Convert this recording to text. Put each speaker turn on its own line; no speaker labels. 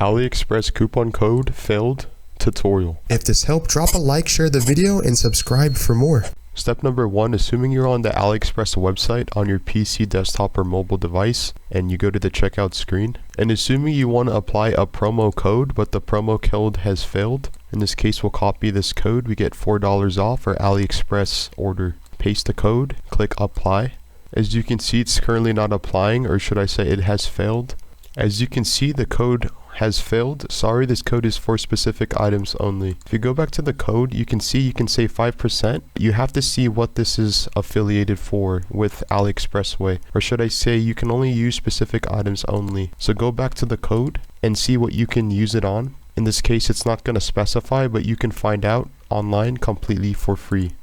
Aliexpress coupon code failed tutorial.
If this helped, drop a like, share the video, and subscribe for more.
Step number 1, assuming you're on the Aliexpress website on your PC, desktop, or mobile device, and you go to the checkout screen, and assuming you want to apply a promo code, but the promo code has failed, in this case we'll copy this code, we get $4 off our Aliexpress order. Paste the code, click apply. As you can see, it's currently not applying, or should I say it has failed. As you can see, the code has failed. Sorry, this code is for specific items only. If you go back to the code, you can see you can save 5%. You have to see what this is affiliated for with Aliexpress way. Or should I say, you can only use specific items only. So go back to the code and see what you can use it on. In this case, it's not going to specify, but you can find out online completely for free.